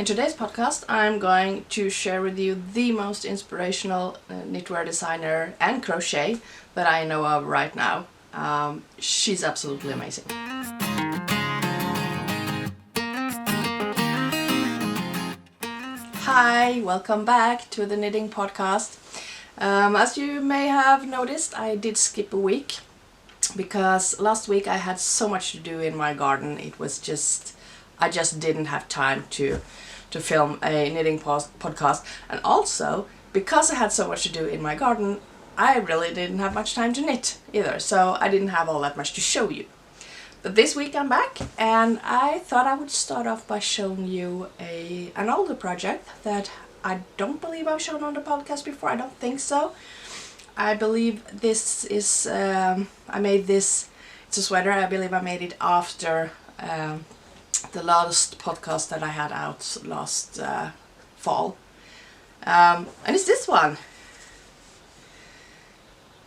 In today's podcast, I'm going to share with you the most inspirational knitwear designer and crochet that I know of right now. She's absolutely amazing. Hi, welcome back to the knitting podcast. As you may have noticed, I did skip a week because last week I had so much to do in my garden. I just didn't have time to film a knitting podcast, and also because I had so much to do in my garden, I really didn't have much time to knit either, so I didn't have all that much to show you. But this week I'm back, and I thought I would start off by showing you an older project that I don't believe I've shown on the podcast before. I don't think so. I believe this is I made this. It's a sweater. I believe I made it after the last podcast that I had out last fall, and it's this one.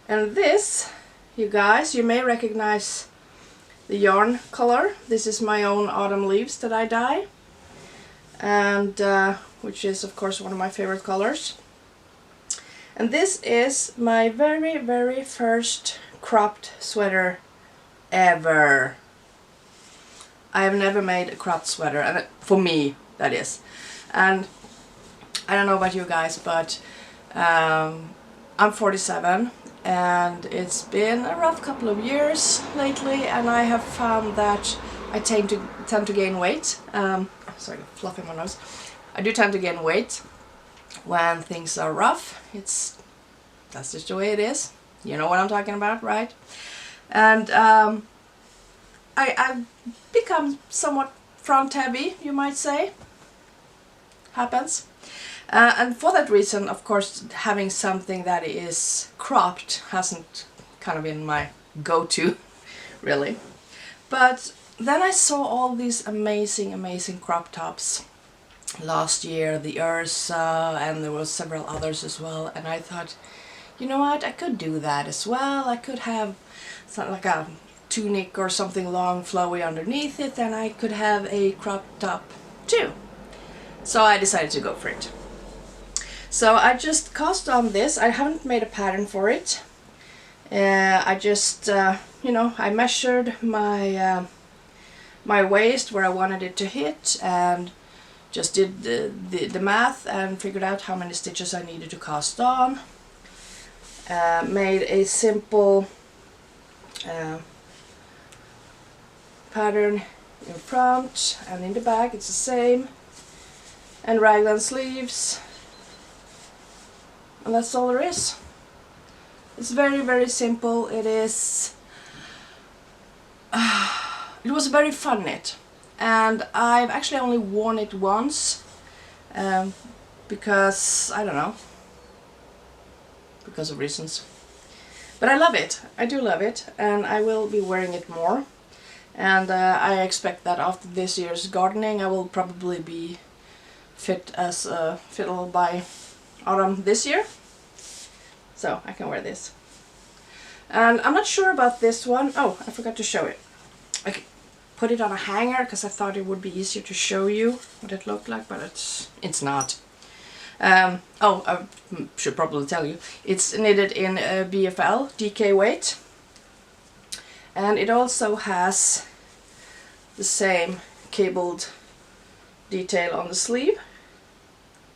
And this, you guys, you may recognize the yarn color. This is my own autumn leaves that I dye, and which is of course one of my favorite colors. And this is my very first cropped sweater ever. I have never made a cropped sweater, and for me that is. And I don't know about you guys, but I'm 47 and it's been a rough couple of years lately, and I have found that I tend to gain weight. Sorry, fluffing my nose. I do tend to gain weight when things are rough. That's just the way it is. You know what I'm talking about, right? And I've become somewhat front heavy, you might say. Happens. And for that reason, of course, having something that is cropped hasn't kind of been my go-to, really. But then I saw all these amazing crop tops last year, the Ursa, and there were several others as well, and I thought, you know what, I could do that as well. I could have something like a tunic or something long flowy underneath it, and I could have a crop top too. So I decided to go for it. So I just cast on this. I haven't made a pattern for it. I just I measured my my waist where I wanted it to hit, and just did the math and figured out how many stitches I needed to cast on. Made a simple pattern in front, and in the back it's the same, and raglan sleeves, and that's all there is. It's very simple. It is it was a very fun knit, and I've actually only worn it once because I don't know, because of reasons, but I love it. I do love it, and I will be wearing it more. And I expect that after this year's gardening I will probably be fit as a fiddle by autumn this year, so I can wear this. And I'm not sure about this one. Oh, I forgot to show it. I put it on a hanger because I thought it would be easier to show you what it looked like, but it's not. I should probably tell you, it's knitted in BFL DK weight. And it also has the same cabled detail on the sleeve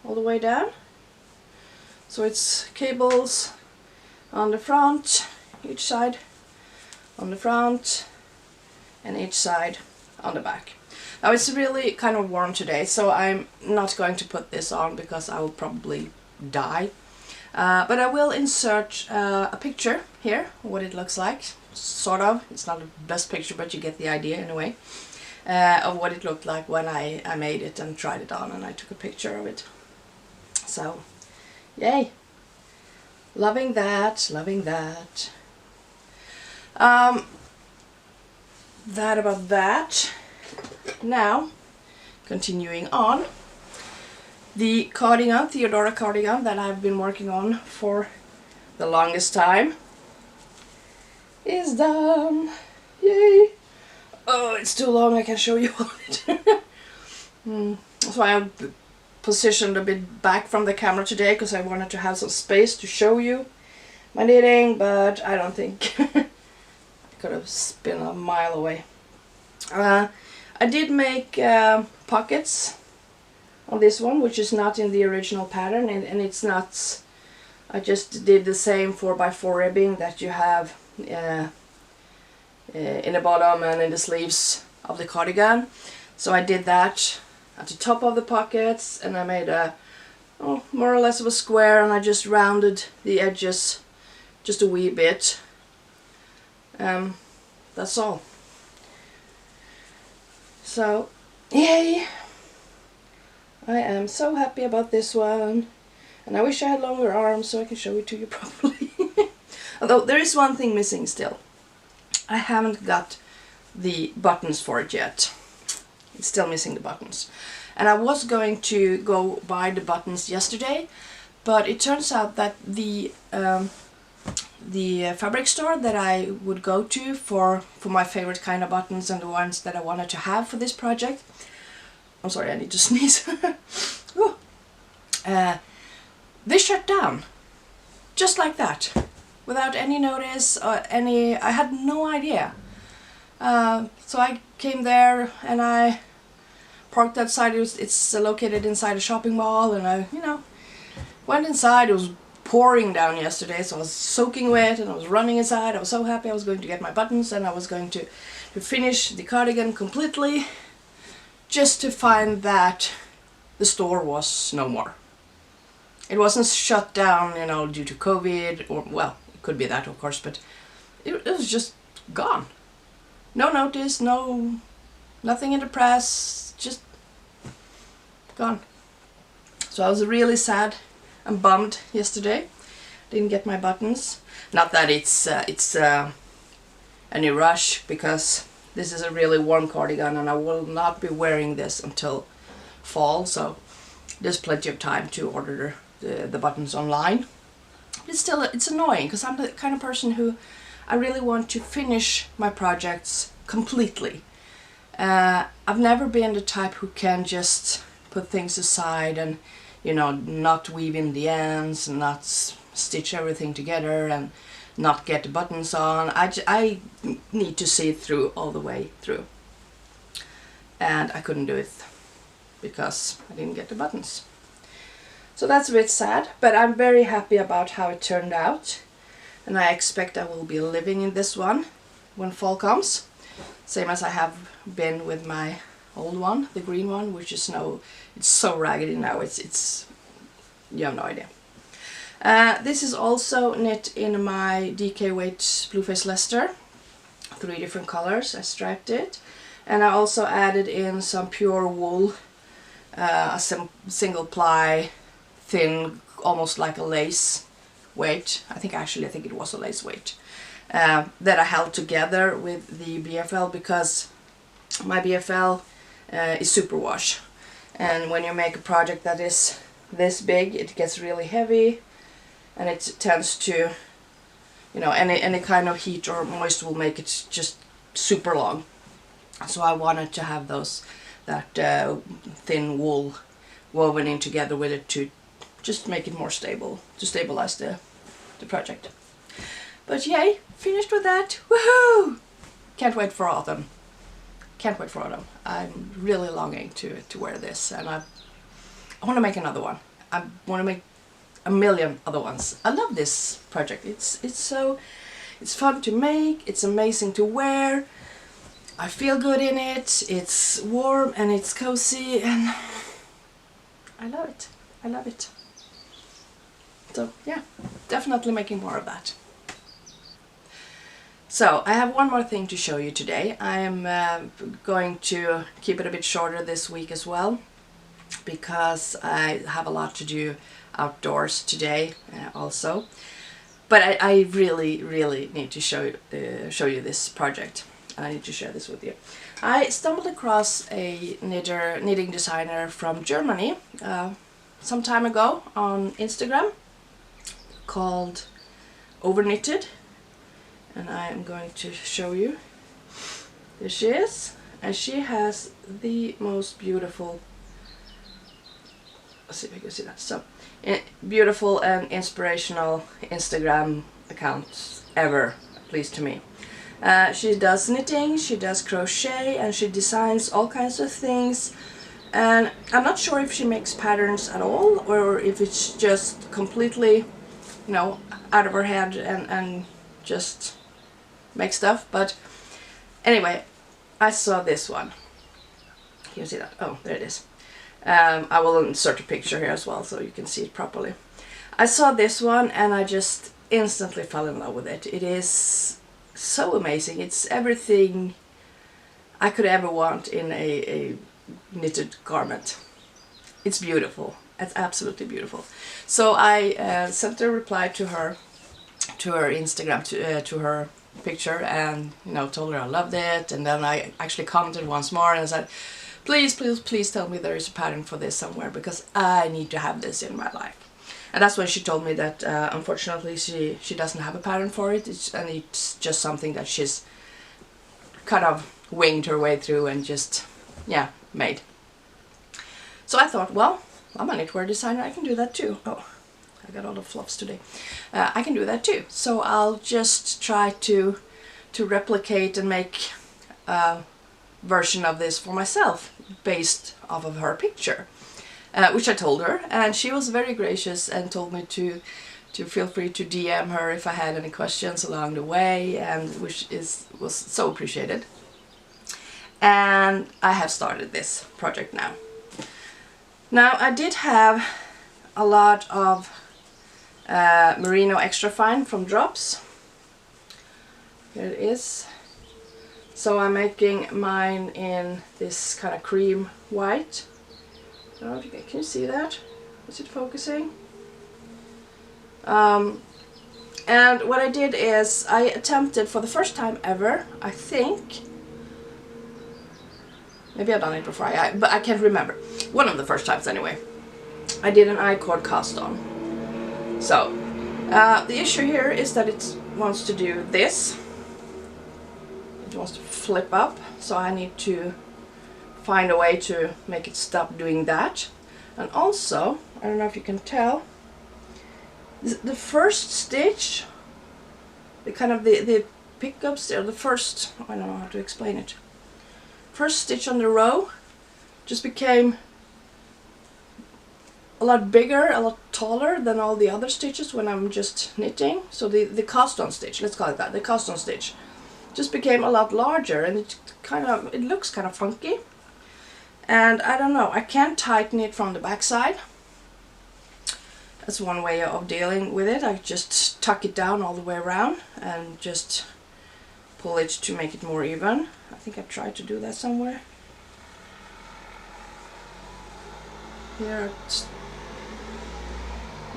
all the way down. So it's cables on the front, each side on the front, and each side on the back. Now it's really kind of warm today, so I'm not going to put this on because I will probably die. But I will insert a picture here, what it looks like. Sort of. It's not the best picture, but you get the idea anyway, of what it looked like when I made it and tried it on, and I took a picture of it. So, yay! Loving that, loving that. That about that. Now, continuing on, the cardigan, Theodora cardigan, that I've been working on for the longest time is done. Yay! Oh, it's too long, I can show you all it. So I positioned a bit back from the camera today because I wanted to have some space to show you my knitting, but I don't think I could have been a mile away. I did make pockets on this one, which is not in the original pattern, and it's not, I just did the same 4x4 ribbing that you have in the bottom and in the sleeves of the cardigan. So I did that at the top of the pockets, and I made a more or less of a square, and I just rounded the edges just a wee bit. That's all. So, yay! I am so happy about this one, and I wish I had longer arms so I could show it to you properly. Although there is one thing missing still. I haven't got the buttons for it yet. It's still missing the buttons. And I was going to go buy the buttons yesterday, but it turns out that the fabric store that I would go to for my favorite kind of buttons and the ones that I wanted to have for this project. I'm sorry, I need to sneeze. They shut down. Just like that. Without any notice or any... I had no idea. So I came there and I parked outside. It's located inside a shopping mall, and I, went inside. It was pouring down yesterday, so I was soaking wet and I was running inside. I was so happy I was going to get my buttons, and I was going to finish the cardigan completely, just to find that the store was no more. It wasn't shut down, due to COVID, or, well, it could be that, of course, but it was just gone. No notice, nothing in the press, just gone. So I was really sad and bummed yesterday. Didn't get my buttons. Not that it's any rush, because this is a really warm cardigan and I will not be wearing this until fall, so there's plenty of time to order the buttons online. But it's still, it's annoying, because I'm the kind of person who I really want to finish my projects completely. I've never been the type who can just put things aside and not weave in the ends and not stitch everything together and not get the buttons on. I need to see it through all the way through. And I couldn't do it because I didn't get the buttons. So that's a bit sad, but I'm very happy about how it turned out. And I expect I will be living in this one when fall comes. Same as I have been with my old one, the green one, which is it's so raggedy now, it's you have no idea. This is also knit in my DK Weight Blueface Leicester, 3 different colors. I striped it, and I also added in some pure wool, a single ply, thin, almost like a lace weight. I think it was a lace weight, that I held together with the BFL, because my BFL is superwash, and when you make a project that is this big, it gets really heavy, and it tends to, any kind of heat or moist will make it just super long. So I wanted to have that thin wool woven in together with it to just make it more stable, to stabilize the project. But yay, finished with that. Woohoo! Can't wait for autumn. Can't wait for autumn. I'm really longing to wear this, and I want to make another one. I want to make a million other ones. I love this project. It's fun to make. It's amazing to wear. I feel good in it. It's warm and it's cozy, and I love it. I love it. So yeah, definitely making more of that. So I have one more thing to show you today. I am going to keep it a bit shorter this week as well, because I have a lot to do outdoors today also. But I really need to show you this project. I need to share this with you. I stumbled across a knitting designer from Germany some time ago on Instagram called Overknitted, and I am going to show you. There she is, and she has the most beautiful let's see if you can see that. So, beautiful and inspirational Instagram account ever, at least to me. She does knitting, she does crochet, and she designs all kinds of things. And I'm not sure if she makes patterns at all, or if it's just completely, you know, out of her head and just make stuff. But anyway, I saw this one. Can you see that? Oh, there it is. I will insert a picture here as well so you can see it properly. I saw this one and I just instantly fell in love with it. It is so amazing. It's everything I could ever want in a knitted garment. It's beautiful. It's absolutely beautiful. So I sent a reply to her Instagram, to her picture, and you know, told her I loved it. And then I actually commented once more and said, please, please, please tell me there is a pattern for this somewhere, because I need to have this in my life. And that's when she told me that unfortunately she doesn't have a pattern for it, and it's just something that she's kind of winged her way through and just, yeah, made. So I thought, well, I'm a knitwear designer, I can do that too. Oh, I got all the fluffs today. I can do that too. So I'll just try to replicate and make a version of this for myself based off of her picture. Which I told her, and she was very gracious and told me to feel free to DM her if I had any questions along the way, and which was so appreciated. And I have started this project now. Now I did have a lot of merino extra fine from Drops. Here it is. So I'm making mine in this kind of cream white. I don't know if you can you see that? Is it focusing? And what I did is I attempted for the first time ever, I think, maybe I've done it before, but I can't remember. One of the first times anyway. I did an I-cord cast on. So, the issue here is that it wants to do this. It wants to flip up, so I need to find a way to make it stop doing that. And also, I don't know if you can tell, the first stitch, the pickups there, the first, I don't know how to explain it. First stitch on the row just became a lot bigger, a lot taller than all the other stitches when I'm just knitting. So the cast on stitch, let's call it that, the cast on stitch just became a lot larger, and it looks kind of funky. And I don't know, I can't tighten it from the back side. That's one way of dealing with it. I just tuck it down all the way around and just pull it to make it more even. I think I tried to do that somewhere. Here,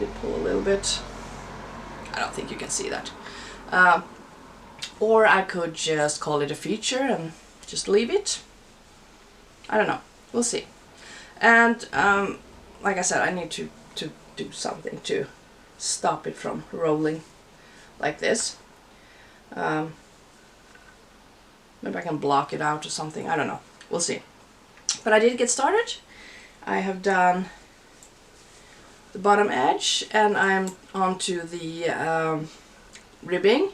you pull a little bit. I don't think you can see that. Or I could just call it a feature and just leave it. I don't know. We'll see. And like I said, I need to do something to stop it from rolling like this. Maybe I can block it out or something. I don't know. We'll see. But I did get started. I have done the bottom edge, and I'm onto the ribbing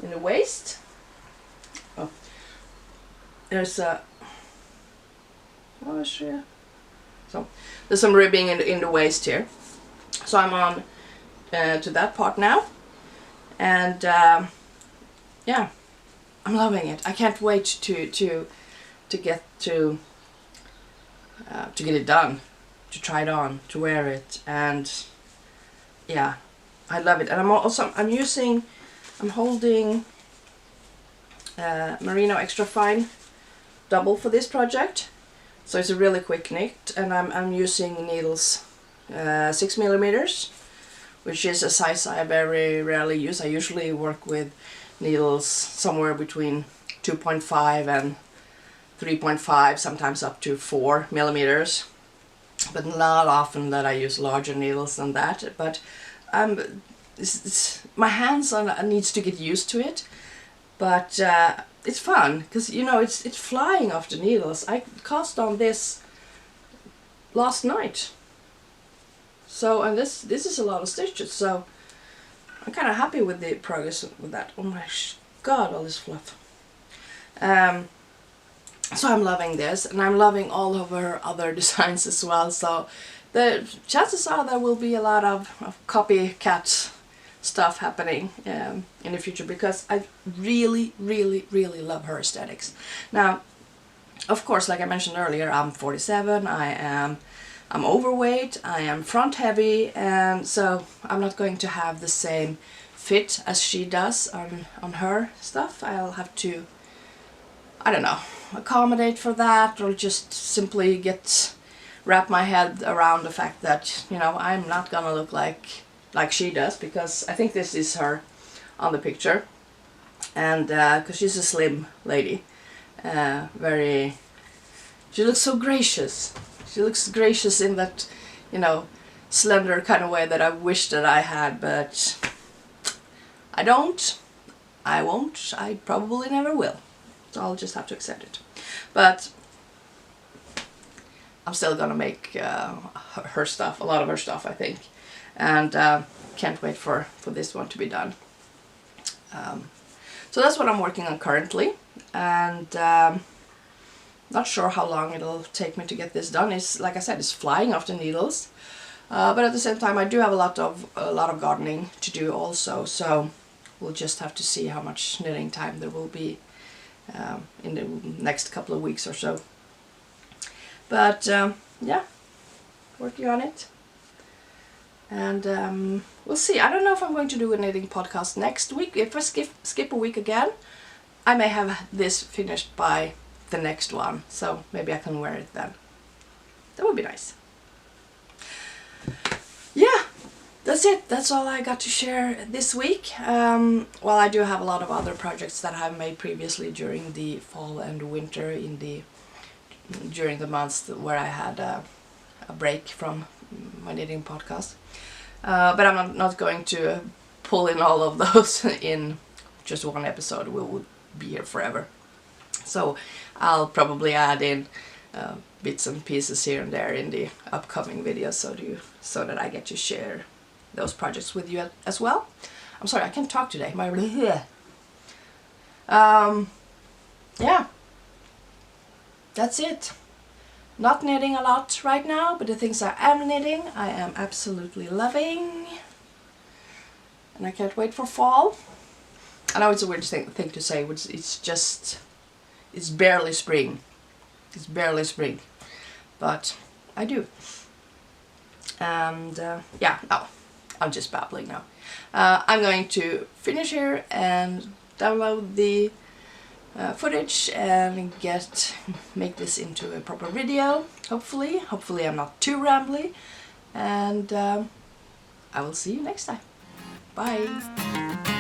in the waist. Oh, there's a so there's some ribbing in the waist here. So I'm on to that part now, and yeah, I'm loving it. I can't wait to get it done, to try it on, to wear it, and yeah, I love it. And I'm holding merino extra fine double for this project. So it's a really quick knit, and I'm using needles 6mm, which is a size I very rarely use. I usually work with needles somewhere between 2.5 and 3.5, sometimes up to 4mm, but not often that I use larger needles than that. But my hands needs to get used to it, but it's fun because, you know, it's flying off the needles. I cast on this last night, So, and this is a lot of stitches, so I'm kind of happy with the progress with that. Oh my god, all this fluff. So I'm loving this, and I'm loving all of her other designs as well, so the chances are there will be a lot of copycat stuff happening in the future, because I really, really, really love her aesthetics. Now, of course, like I mentioned earlier, I'm 47, I'm overweight, I am front heavy, and so I'm not going to have the same fit as she does on her stuff. I'll have to, I don't know, accommodate for that, or just simply wrap my head around the fact that, you know, I'm not gonna look like she does, because I think this is her on the picture, and because she's a slim lady, she looks so gracious. She looks gracious in that, you know, slender kind of way that I wish that I had, but I don't, I won't, I probably never will. So I'll just have to accept it. But I'm still gonna make her stuff, a lot of her stuff, I think. And can't wait for this one to be done. So that's what I'm working on currently. And not sure how long it'll take me to get this done. It's, like I said, it's flying off the needles. But at the same time, I do have a lot of gardening to do also. So we'll just have to see how much knitting time there will be in the next couple of weeks or so. But yeah, working on it. And we'll see. I don't know if I'm going to do a knitting podcast next week. If I skip a week again, I may have this finished by the next one. So maybe I can wear it then. That would be nice. Yeah, that's it. That's all I got to share this week. Well, I do have a lot of other projects that I've made previously during the fall and winter, during the months where I had a break from my knitting podcast. But I'm not going to pull in all of those in just one episode. We will be here forever. So I'll probably add in bits and pieces here and there in the upcoming videos, so that I get to share those projects with you as well. I'm sorry, I can't talk today. Yeah, that's it. Not knitting a lot right now, but the things I am knitting, I am absolutely loving. And I can't wait for fall. I know it's a weird thing to say, it's barely spring. It's barely spring. But I do. And yeah, no, I'm just babbling now. I'm going to finish here and download the footage and make this into a proper video, hopefully. Hopefully I'm not too rambly. And I will see you next time. Bye!